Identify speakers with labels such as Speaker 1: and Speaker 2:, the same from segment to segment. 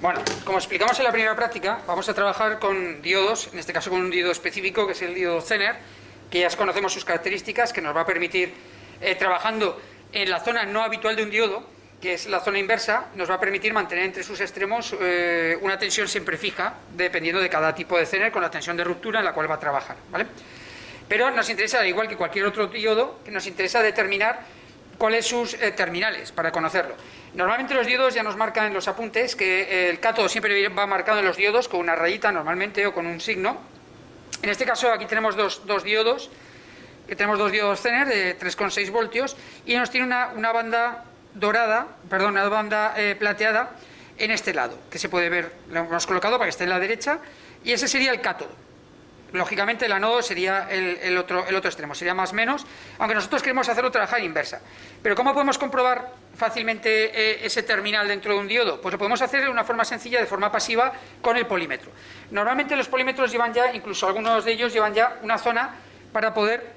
Speaker 1: Bueno, como explicamos en la primera práctica, vamos a trabajar con diodos, en este caso con un diodo específico que es el diodo Zener, que ya conocemos sus características, que nos va a permitir, trabajando en la zona no habitual de un diodo, que es la zona inversa, nos va a permitir mantener entre sus extremos una tensión siempre fija, dependiendo de cada tipo de Zener, con la tensión de ruptura en la cual va a trabajar, ¿vale? Pero nos interesa, al igual que cualquier otro diodo, que nos interesa determinar cuáles son sus terminales, para conocerlo. Normalmente los diodos ya nos marcan en los apuntes que el cátodo siempre va marcado en los diodos con una rayita normalmente o con un signo. En este caso aquí tenemos dos diodos, que tenemos dos diodos Zener de 3,6 voltios y nos tiene una banda dorada, perdón, una banda plateada en este lado, que se puede ver, lo hemos colocado para que esté en la derecha, y ese sería el cátodo. Lógicamente el ánodo sería el otro extremo, sería más o menos, aunque nosotros queremos hacerlo trabajar inversa. Pero ¿cómo podemos comprobar fácilmente ese terminal dentro de un diodo? Pues lo podemos hacer de una forma sencilla, de forma pasiva, con el polímetro. Normalmente los polímetros llevan ya, incluso algunos de ellos llevan ya una zona para poder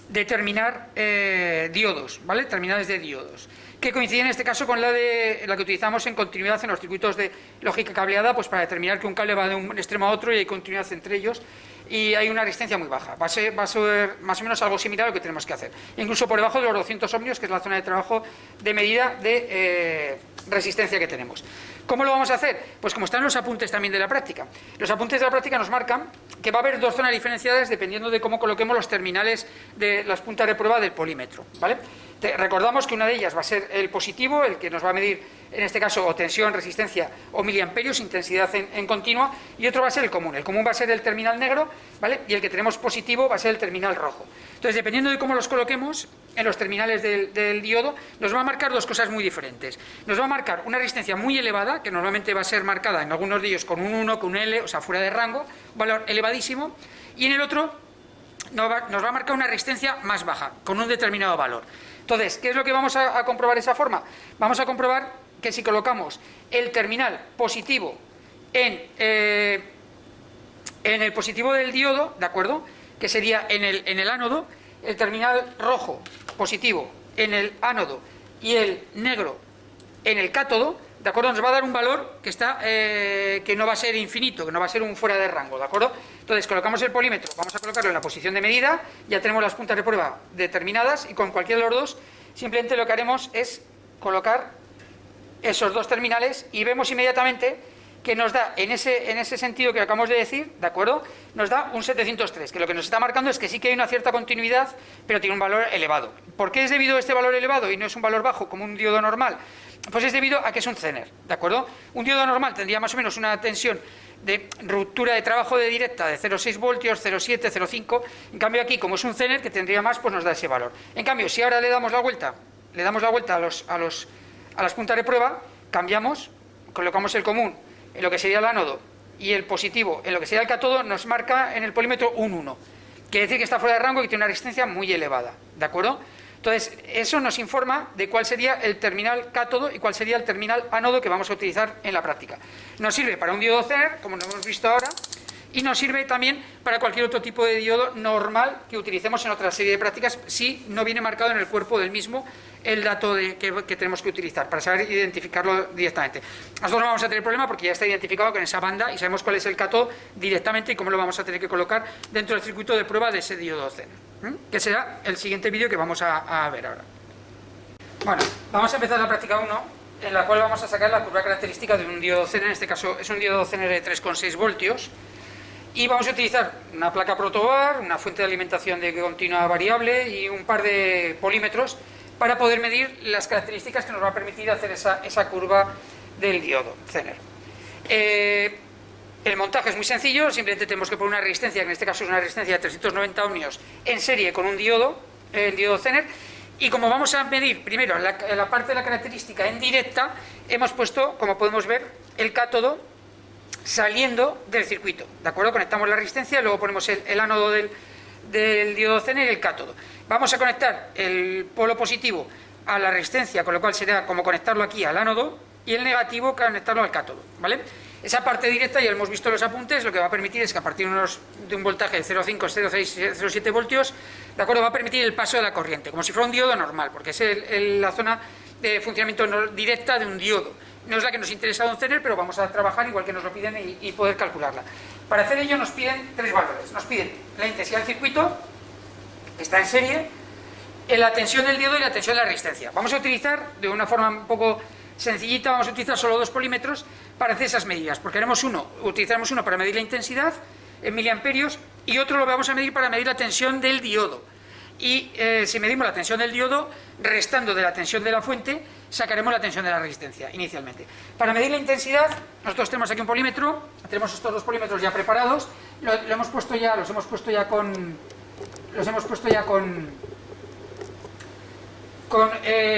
Speaker 1: determinar diodos, ¿vale? Terminales de diodos, que coinciden en este caso con la que utilizamos en continuidad en los circuitos de lógica cableada, pues para determinar que un cable va de un extremo a otro y hay continuidad entre ellos y hay una resistencia muy baja. Va a ser más o menos algo similar a lo que tenemos que hacer, incluso por debajo de los 200 ohmios, que es la zona de trabajo de medida de resistencia que tenemos. ¿Cómo lo vamos a hacer? Pues como están los apuntes también de la práctica. Los apuntes de la práctica nos marcan que va a haber dos zonas diferenciadas dependiendo de cómo coloquemos los terminales de las puntas de prueba del polímetro, ¿vale? Recordamos que una de ellas va a ser el positivo, el que nos va a medir, en este caso, o tensión, resistencia o miliamperios, intensidad en continua, y otro va a ser el común. El común va a ser el terminal negro, ¿vale? Y el que tenemos positivo va a ser el terminal rojo. Entonces, dependiendo de cómo los coloquemos en los terminales del diodo, nos va a marcar dos cosas muy diferentes. Nos va a marcar una resistencia muy elevada, que normalmente va a ser marcada en algunos de ellos con un 1, con un L, o sea, fuera de rango, un valor elevadísimo, y en el otro nos va a marcar una resistencia más baja, con un determinado valor. Entonces, ¿qué es lo que vamos a comprobar de esa forma? Vamos a comprobar que si colocamos el terminal positivo en el positivo del diodo, ¿de acuerdo?, que sería en el ánodo, el terminal rojo positivo en el ánodo y el negro en el cátodo, ¿de acuerdo?, nos va a dar un valor que no va a ser infinito, que no va a ser un fuera de rango, ¿de acuerdo? Entonces colocamos el polímetro, vamos a colocarlo en la posición de medida, ya tenemos las puntas de prueba determinadas y con cualquiera de los dos simplemente lo que haremos es colocar esos dos terminales y vemos inmediatamente que nos da, en ese sentido que acabamos de decir, ¿de acuerdo?, nos da un 703, que lo que nos está marcando es que sí que hay una cierta continuidad, pero tiene un valor elevado. ¿Por qué es debido a este valor elevado y no es un valor bajo como un diodo normal? Pues es debido a que es un Zener, ¿de acuerdo? Un diodo normal tendría más o menos una tensión de ruptura de trabajo de directa de 0,6 voltios, 0,7, 0,5. En cambio aquí, como es un Zener que tendría más, pues nos da ese valor. En cambio, si ahora le damos la vuelta a las puntas de prueba, cambiamos, colocamos el común en lo que sería el ánodo y el positivo en lo que sería el cátodo, nos marca en el polímetro un 1. Quiere decir que está fuera de rango y que tiene una resistencia muy elevada, ¿de acuerdo? Entonces, eso nos informa de cuál sería el terminal cátodo y cuál sería el terminal ánodo que vamos a utilizar en la práctica. Nos sirve para un diodo Zener, como lo hemos visto ahora, y nos sirve también para cualquier otro tipo de diodo normal que utilicemos en otra serie de prácticas si no viene marcado en el cuerpo del mismo el dato que tenemos que utilizar, para saber identificarlo directamente. Nosotros no vamos a tener problema porque ya está identificado con esa banda y sabemos cuál es el cátodo directamente y cómo lo vamos a tener que colocar dentro del circuito de prueba de ese diodo Zener, que será el siguiente vídeo que vamos a ver ahora. Bueno, vamos a empezar la práctica 1, en la cual vamos a sacar la curva característica de un diodo Zener. En este caso es un diodo Zener de 3,6 voltios. Y vamos a utilizar una placa protobar, una fuente de alimentación de continua variable y un par de polímetros para poder medir las características que nos va a permitir hacer esa curva del diodo Zener. El montaje es muy sencillo, simplemente tenemos que poner una resistencia, que en este caso es una resistencia de 390 ohmios en serie con un diodo, el diodo Zener, y como vamos a medir primero la parte de la característica en directa, hemos puesto, como podemos ver, el cátodo saliendo del circuito, ¿de acuerdo? Conectamos la resistencia, luego ponemos el ánodo del diodo Zener y el cátodo. Vamos a conectar el polo positivo a la resistencia, con lo cual será como conectarlo aquí al ánodo, y el negativo conectarlo al cátodo, ¿vale? Esa parte directa, ya hemos visto los apuntes, lo que va a permitir es que a partir de un voltaje de 0,5, 0,6, 0,7 voltios, ¿de acuerdo?, va a permitir el paso de la corriente, como si fuera un diodo normal, porque es la zona de funcionamiento directa de un diodo. No es la que nos interesa de un Zener, pero vamos a trabajar igual que nos lo piden y poder calcularla. Para hacer ello nos piden tres valores. Nos piden la intensidad del circuito, que está en serie, la tensión del diodo y la tensión de la resistencia. Vamos a utilizar, de una forma un poco sencillita, vamos a utilizar solo dos polímetros para hacer esas medidas, porque utilizaremos uno para medir la intensidad en miliamperios y otro lo vamos a medir para medir la tensión del diodo. Y si medimos la tensión del diodo, restando de la tensión de la fuente, sacaremos la tensión de la resistencia inicialmente. Para medir la intensidad, nosotros tenemos aquí un polímetro, tenemos estos dos polímetros ya preparados, los hemos puesto ya con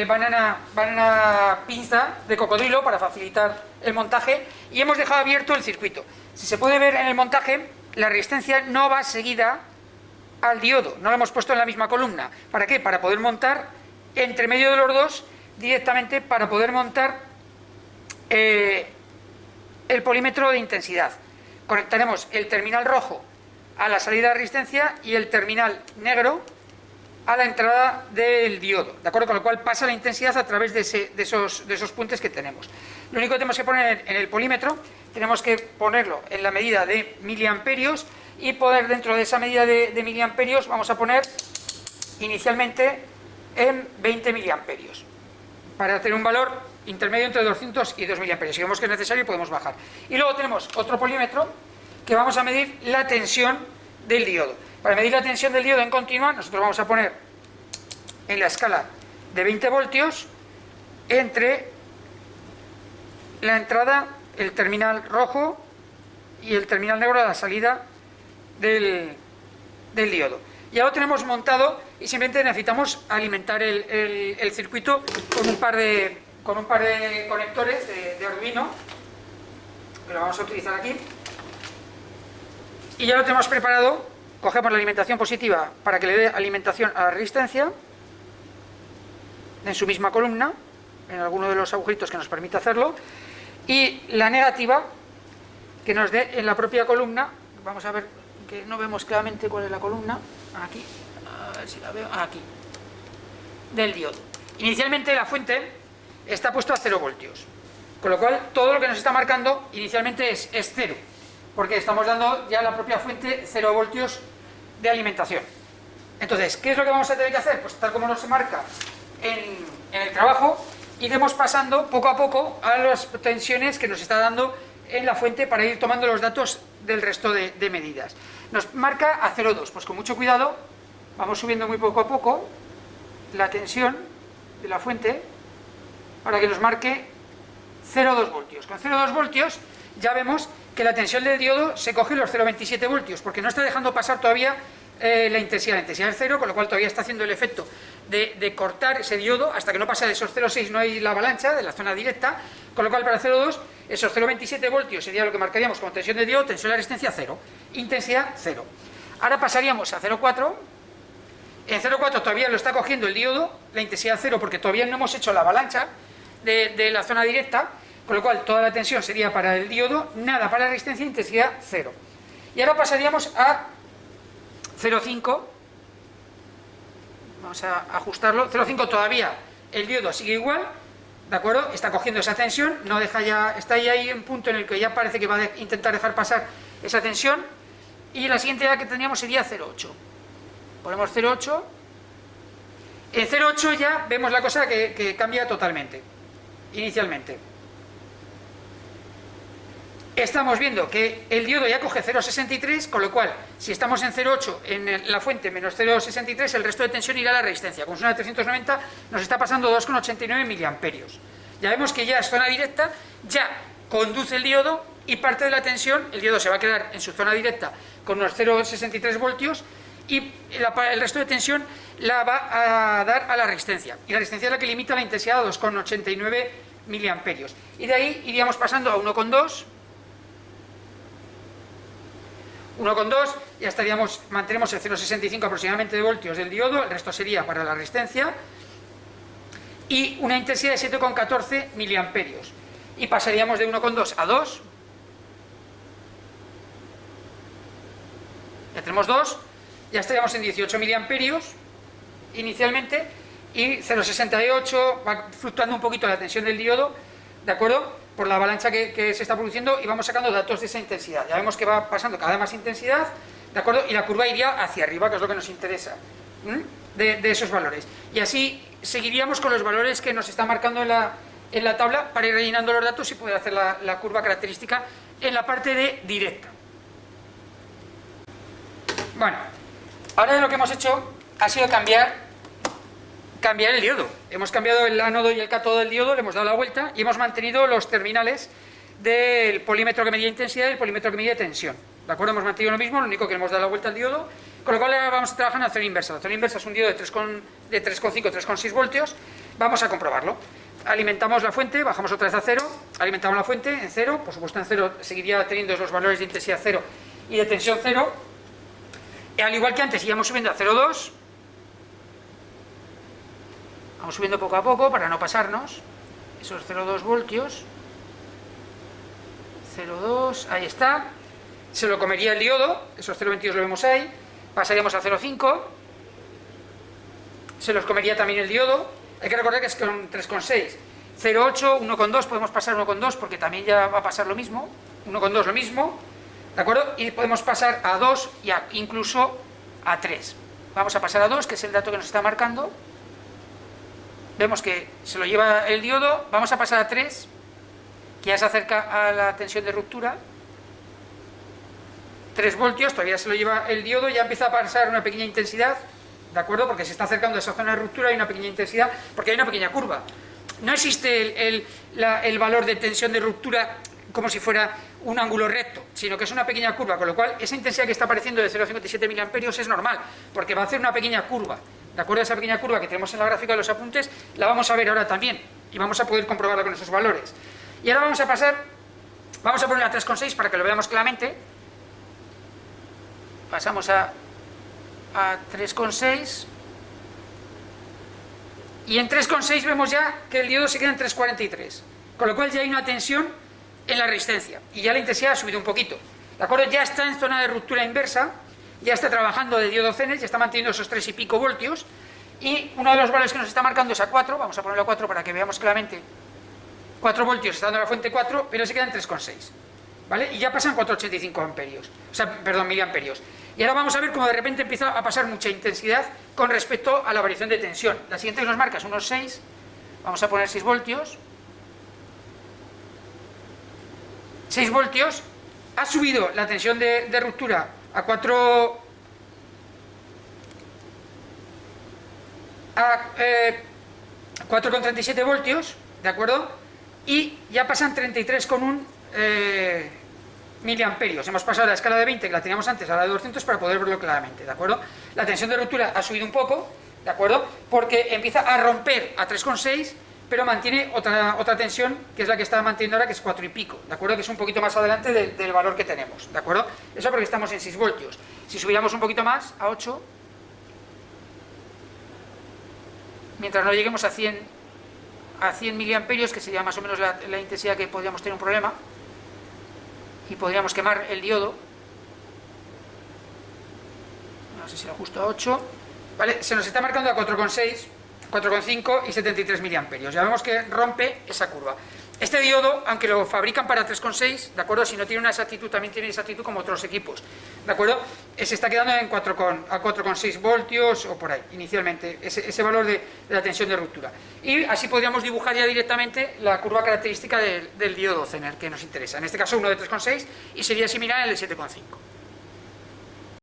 Speaker 1: banana pinza de cocodrilo para facilitar el montaje, y hemos dejado abierto el circuito. Si se puede ver en el montaje, la resistencia no va seguida al diodo, no lo hemos puesto en la misma columna. ¿Para qué? Para poder montar entre medio de los dos directamente, para poder montar el polímetro de intensidad. Conectaremos el terminal rojo a la salida de resistencia y el terminal negro a la entrada del diodo, ¿de acuerdo? Con lo cual pasa la intensidad a través de esos puentes que tenemos. Lo único que tenemos que poner en el polímetro, tenemos que ponerlo en la medida de miliamperios, y poder, dentro de esa medida de miliamperios, vamos a poner inicialmente en 20 miliamperios, para tener un valor intermedio entre 200 y 2 miliamperios. Si vemos que es necesario, podemos bajar. Y luego tenemos otro polímetro que vamos a medir la tensión del diodo. Para medir la tensión del diodo en continua, nosotros vamos a poner en la escala de 20 voltios entre la entrada, el terminal rojo y el terminal negro a la salida del diodo. Ya lo tenemos montado y simplemente necesitamos alimentar el circuito con un par de conectores de Arduino, que lo vamos a utilizar aquí. Y ya lo tenemos preparado. Cogemos la alimentación positiva para que le dé alimentación a la resistencia en su misma columna, en alguno de los agujeritos que nos permite hacerlo, y la negativa que nos dé en la propia columna. Vamos a ver, que no vemos claramente cuál es la columna, aquí, a ver si la veo, aquí, del diodo. Inicialmente la fuente está puesto a 0 voltios, con lo cual todo lo que nos está marcando inicialmente es 0, porque estamos dando ya a la propia fuente 0 voltios de alimentación. Entonces, ¿qué es lo que vamos a tener que hacer? Pues tal como nos marca en el trabajo, iremos pasando poco a poco a las tensiones que nos está dando en la fuente para ir tomando los datos del resto de medidas. Nos marca a 0,2, pues con mucho cuidado vamos subiendo muy poco a poco la tensión de la fuente para que nos marque 0,2 voltios. Con 0,2 voltios ya vemos que la tensión del diodo se coge los 0,27 voltios, porque no está dejando pasar todavía la intensidad es 0, con lo cual todavía está haciendo el efecto de cortar ese diodo hasta que no pasa de esos 0,6, no hay la avalancha de la zona directa, con lo cual para 0,2 esos 0,27 voltios sería lo que marcaríamos como tensión de diodo, tensión de la resistencia 0, intensidad 0. Ahora pasaríamos a 0,4, en 0,4 todavía lo está cogiendo el diodo, la intensidad 0, porque todavía no hemos hecho la avalancha de la zona directa, con lo cual toda la tensión sería para el diodo, nada para la resistencia, intensidad 0. Y ahora pasaríamos a 0,5, vamos a ajustarlo, 0,5 todavía el diodo sigue igual, ¿de acuerdo? Está cogiendo esa tensión, no deja ya, está ahí en un punto en el que ya parece que va a intentar dejar pasar esa tensión, y la siguiente edad que tendríamos sería 0,8. Ponemos 0,8, en 0,8 ya vemos la cosa que cambia totalmente, inicialmente. Estamos viendo que el diodo ya coge 0,63, con lo cual, si estamos en 0,8 en la fuente menos 0,63, el resto de tensión irá a la resistencia. Con una de 390 nos está pasando 2,89 miliamperios. Ya vemos que ya es zona directa, ya conduce el diodo y parte de la tensión, el diodo se va a quedar en su zona directa con unos 0,63 voltios y el resto de tensión la va a dar a la resistencia. Y la resistencia es la que limita la intensidad a 2,89 miliamperios. Y de ahí iríamos pasando a 1,2. 1,2, ya estaríamos, mantenemos el 0,65 aproximadamente de voltios del diodo, el resto sería para la resistencia, y una intensidad de 7,14 miliamperios. Y pasaríamos de 1,2 a 2, ya tenemos 2, ya estaríamos en 18 miliamperios inicialmente, y 0,68, va fluctuando un poquito la tensión del diodo, ¿de acuerdo? Por la avalancha que se está produciendo, y vamos sacando datos de esa intensidad. Ya vemos que va pasando cada vez más intensidad, ¿de acuerdo? Y la curva iría hacia arriba, que es lo que nos interesa, de esos valores. Y así seguiríamos con los valores que nos está marcando en la tabla para ir rellenando los datos y poder hacer la curva característica en la parte de directa. Bueno, ahora lo que hemos hecho ha sido cambiar el diodo. Hemos cambiado el ánodo y el cátodo del diodo, le hemos dado la vuelta y hemos mantenido los terminales del polímetro que medía intensidad y el polímetro que medía tensión. ¿De acuerdo? Hemos mantenido lo mismo, lo único que le hemos dado la vuelta al diodo, con lo cual ahora vamos a trabajar en la zona inversa. La zona inversa es un diodo de 3,5, 3,6 voltios. Vamos a comprobarlo. Alimentamos la fuente, bajamos otra vez a 0, alimentamos la fuente en 0, por supuesto en 0 seguiría teniendo los valores de intensidad 0 y de tensión 0, y al igual que antes íbamos subiendo a 0,2, vamos subiendo poco a poco para no pasarnos, esos 0,2 voltios, 0,2, ahí está, se lo comería el diodo, esos 0,22 lo vemos ahí, pasaríamos a 0,5, se los comería también el diodo. Hay que recordar que es con 3,6, 0,8, 1,2, podemos pasar 1,2 porque también ya va a pasar lo mismo, 1,2 lo mismo, ¿de acuerdo? Y podemos pasar a 2 y incluso a 3. Vamos a pasar a 2, que es el dato que nos está marcando. Vemos que se lo lleva el diodo, vamos a pasar a 3, que ya se acerca a la tensión de ruptura. 3 voltios, todavía se lo lleva el diodo, ya empieza a pasar una pequeña intensidad, ¿de acuerdo? Porque se está acercando a esa zona de ruptura, hay una pequeña intensidad, porque hay una pequeña curva. No existe el valor de tensión de ruptura como si fuera un ángulo recto, sino que es una pequeña curva, con lo cual esa intensidad que está apareciendo de 0,57 miliamperios es normal, porque va a hacer una pequeña curva. ¿De acuerdo? Esa pequeña curva que tenemos en la gráfica de los apuntes, la vamos a ver ahora también, y vamos a poder comprobarla con esos valores. Y ahora vamos a poner a 3,6 para que lo veamos claramente. Pasamos a 3,6 y en 3,6 vemos ya que el diodo se queda en 3,43, con lo cual ya hay una tensión en la resistencia y ya la intensidad ha subido un poquito, ¿de acuerdo? Ya está en zona de ruptura inversa, ya está trabajando de diodo Zener, ya está manteniendo esos 3 y pico voltios, y uno de los valores que nos está marcando es a 4, vamos a ponerlo a 4 para que veamos claramente, 4 voltios está dando la fuente 4, pero se queda en 3,6, ¿vale? Y ya pasan 4,85 amperios, o sea, perdón, miliamperios. Y ahora vamos a ver cómo de repente empieza a pasar mucha intensidad con respecto a la variación de tensión. La siguiente que nos marca es unos 6, vamos a poner 6 voltios. 6 voltios, ha subido la tensión de ruptura a 4,37 voltios, ¿de acuerdo? Y ya pasan 33,1 miliamperios. Hemos pasado de la escala de 20 que la teníamos antes a la de 200 para poder verlo claramente, ¿de acuerdo? La tensión de ruptura ha subido un poco, ¿de acuerdo? Porque empieza a romper a 3,6, pero mantiene otra tensión, que es la que está manteniendo ahora, que es 4 y pico, ¿de acuerdo? Que es un poquito más adelante del valor que tenemos, ¿de acuerdo? Eso porque estamos en 6 voltios. Si subiéramos un poquito más, a 8, mientras no lleguemos a 100 miliamperios, que sería más o menos la intensidad que podríamos tener un problema, y podríamos quemar el diodo. No sé si lo ajusto a 8, ¿vale? Se nos está marcando a 4,6, 4,5 y 73 miliamperios. Ya vemos que rompe esa curva. Este diodo, aunque lo fabrican para 3,6, ¿de acuerdo? Si no tiene una exactitud, también tiene exactitud como otros equipos, ¿de acuerdo? Se está quedando en 4,6 voltios o por ahí, inicialmente, ese valor de la tensión de ruptura. Y así podríamos dibujar ya directamente la curva característica del diodo Zener que nos interesa. En este caso uno de 3,6 y sería similar al de 7,5.